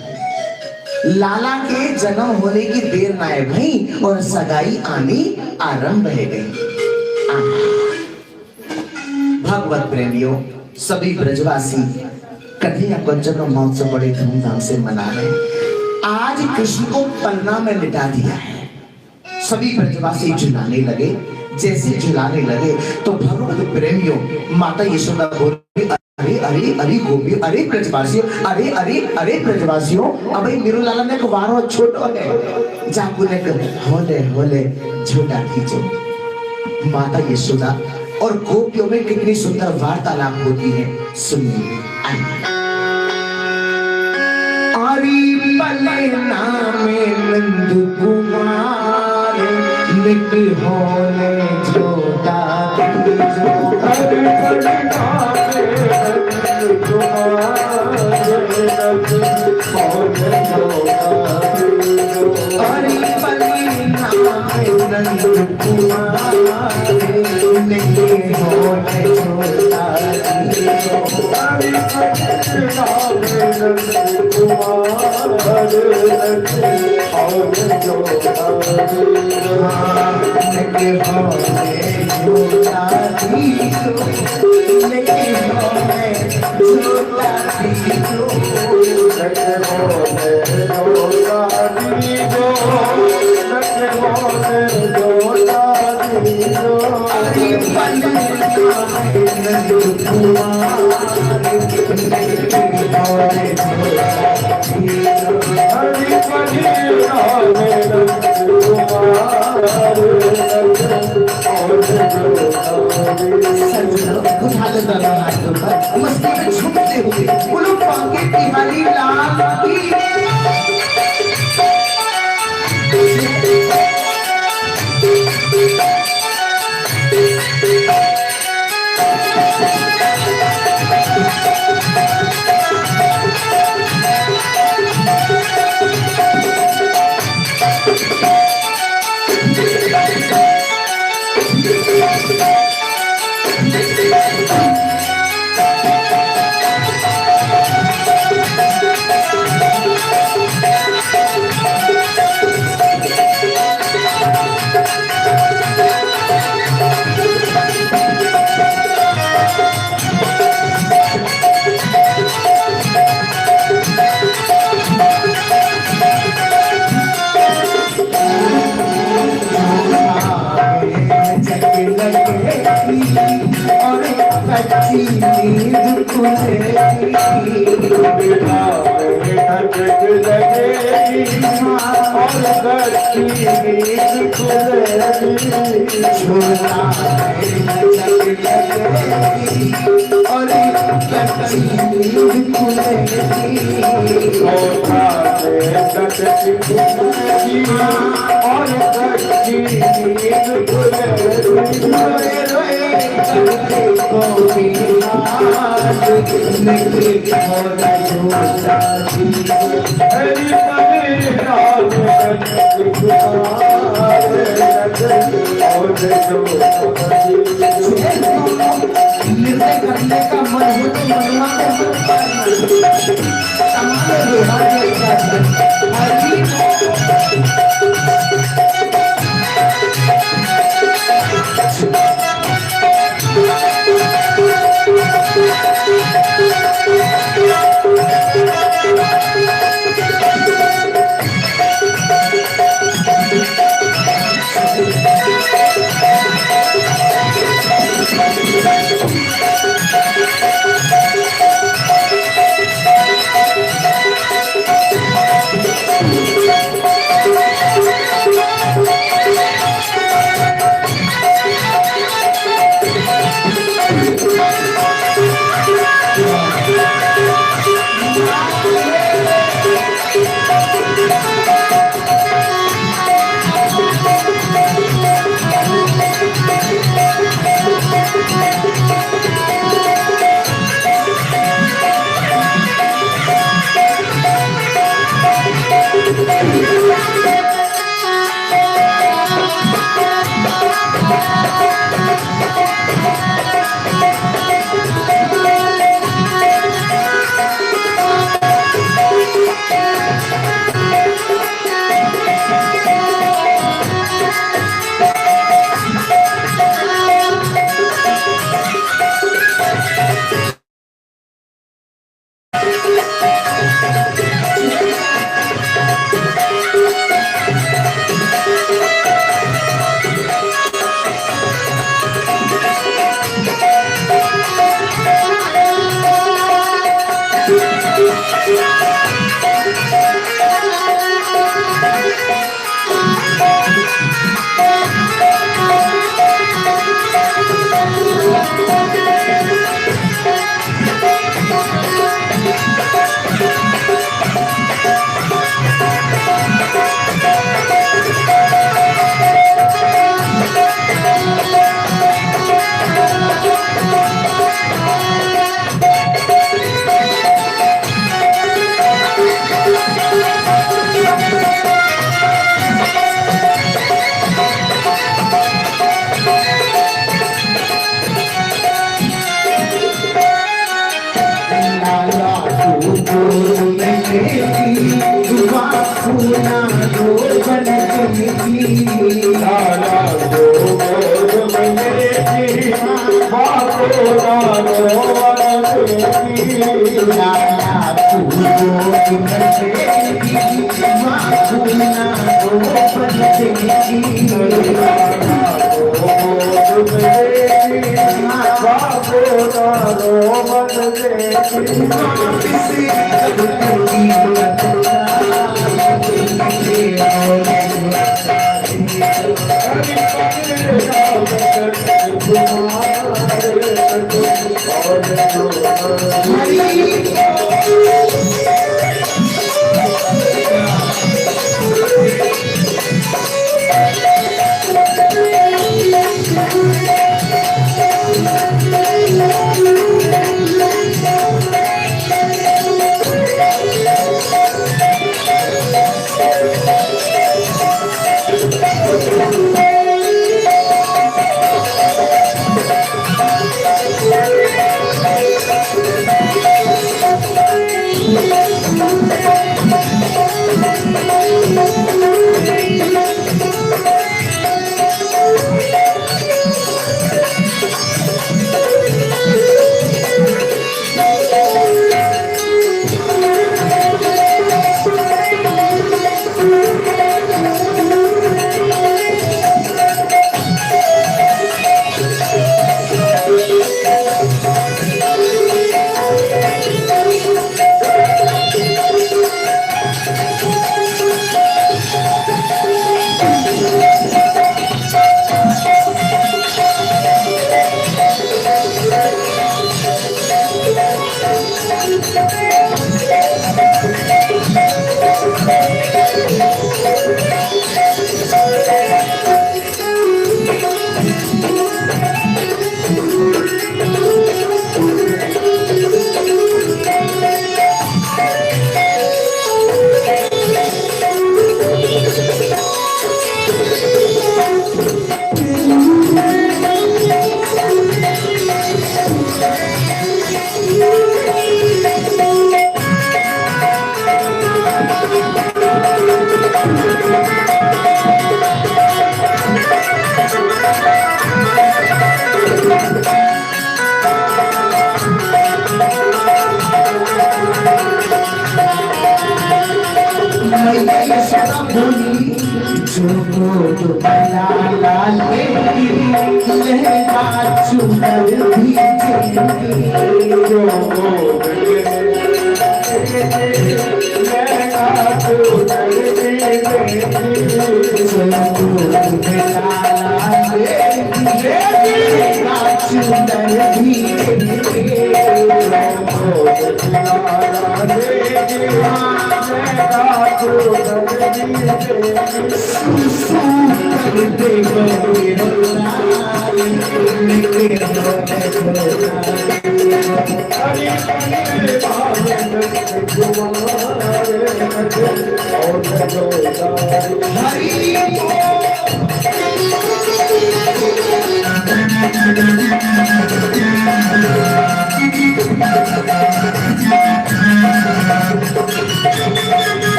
लाला के जन्म होने की देर ना है भाई, और सगाई आनी आरंभ है गई। भगवत प्रेमियों, सभी ब्रजवासी कन्हैया को जन्म महोत्सव बड़े धूमधाम से मना रहे हैं। आज कृष्ण को पन्ना में लिटा दिया है। सभी ब्रजवासी झुलाने लगे। जैसे झुलाने लगे तो भगवत प्रेमियों, माता यशोदा बोली, अरे अरे अरे गोपी, अरे ब्रजवासियों, अरे अरे अरे ब्रजवासियों, अबे मेरो लाला ने वारो छोटो है, जाकू ने होले होले झूठा खींचो। माता यशोदा और गोपियों में कितनी सुंदर वार्तालाप होती है, सुनिए। आरी पले नामे नंद कुमार, निक होने छोटा जो, आरी पले नामे नंद कुमार, निक होने छोटा जो, आरी पले नामे नंद कुमार, मस्ती में झूमते हुए बोलो बांके बिहारी लाल की। निर्णय करने का मन हो तो मनवा के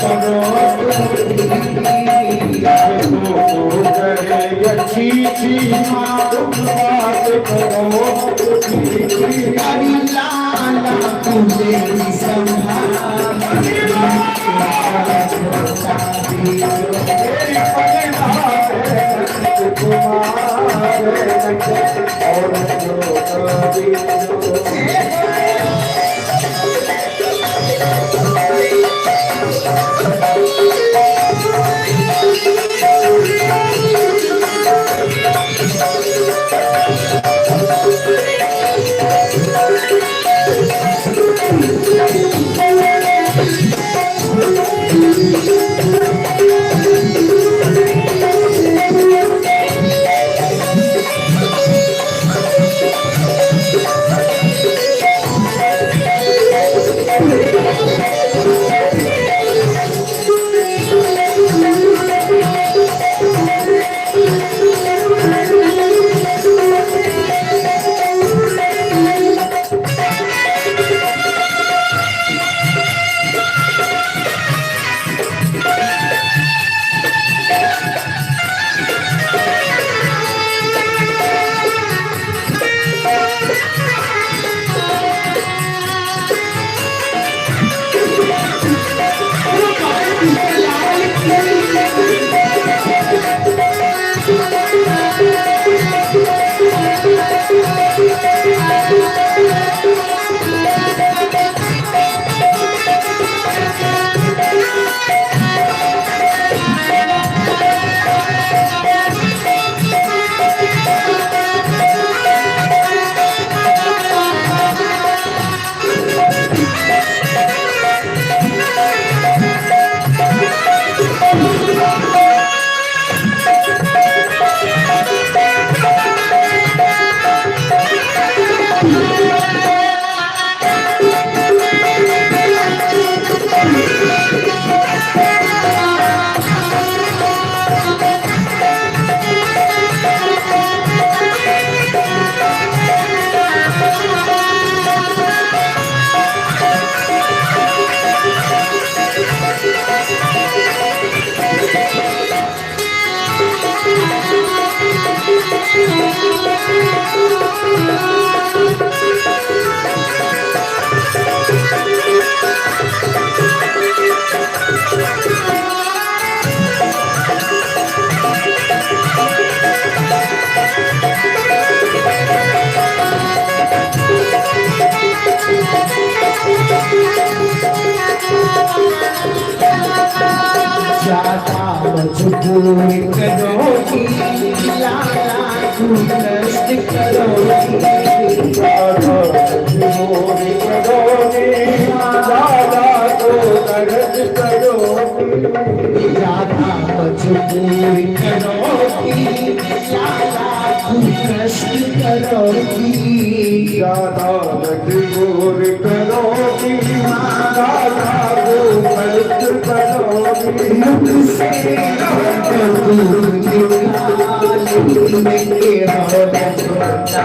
Karo
अच्छी थी मालूम बात करो
हरी लाला तुझे मजबूर करोगी लाला तू कष्ट करोगी
मजबूर करोगी लाला तो दर्द करोगी
राधा मजबूर करोगी लाला तू कष्ट करोगी
ज्यादा मजबूर करोगी लाला तो दर्द करोगी
मुझसे दूर निकालेंगे
तेरी पटना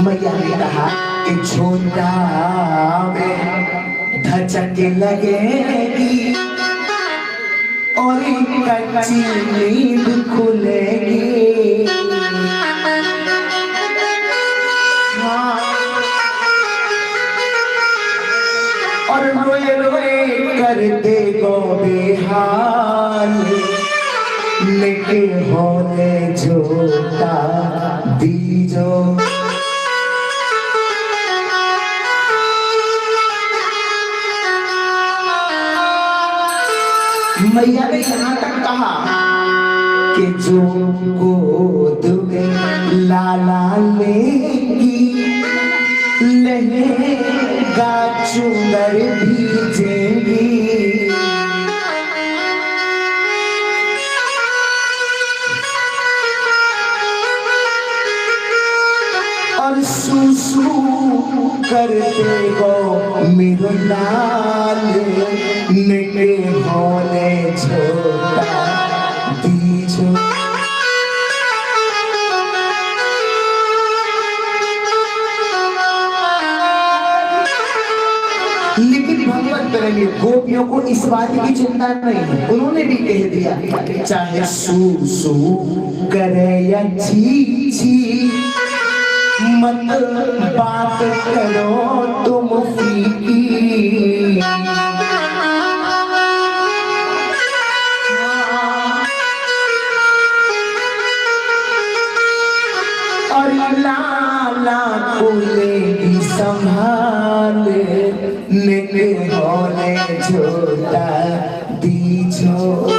मैया ने कहा कि छोटा
धचक लगेगी और कच्ची नींद खुलेगी। हाँ। और रोए रोए कर देगो बेहाल, लेके होने जोता दीजो। मैया ने यहाँ तक कहा कि जो गोद में लाला लेगी, लहंगा चुनर भीजेगी। और सुसु करते गो मेरो लाल, मेरे होने छोटा दीजो। लेकिन भगवत प्रेमी गोपियों को इस बात की चिंता नहीं, उन्होंने भी कह दिया चाहे सू करे या छी छी, मत बात करो तुम फीकी। और लाला को लेगी संभाले, लेके होने छोटा दीजो।